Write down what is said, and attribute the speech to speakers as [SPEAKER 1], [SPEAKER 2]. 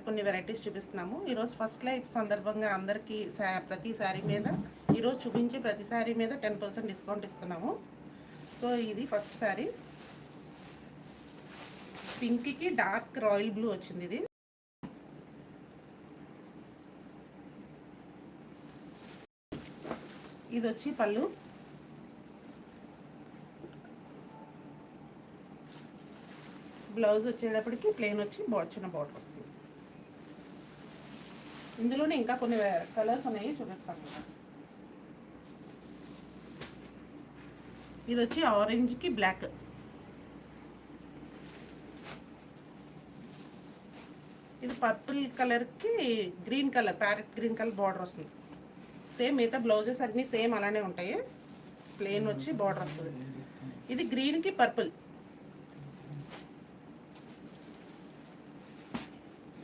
[SPEAKER 1] కొన్ని వెరైటీస్ చూపిస్తున్నాము. ఈరోజు ఫస్ట్ లైఫ్ సందర్భంగా అందరికీ ప్రతి శారీ మీద ఈరోజు చూపించే ప్రతి శారీ మీద 10% డిస్కౌంట్ ఇస్తున్నాము. సో ఇది ఫస్ట్ శారీ పింక్కి డార్క్ రాయల్ బ్లూ వచ్చింది. ఇది వచ్చి పళ్ళు, బ్లౌజ్ వచ్చేటప్పటికి ప్లెయిన్ వచ్చి చిన్న బార్డర్ వస్తుంది. ఇందులోనే ఇంకా కొన్ని కలర్స్ ఉన్నాయి, చూపిస్తాను కదా. ఇది వచ్చి ఆరెంజ్కి బ్లాక్, ఇది పర్పుల్ కలర్కి green colour, parrot green colour border వస్తుంది. సేమ్ మిగతా బ్లౌజెస్ అన్నీ సేమ్ అలానే ఉంటాయి, ప్లెయిన్ వచ్చి బార్డర్ వస్తుంది. ఇది గ్రీన్కి పర్పుల్,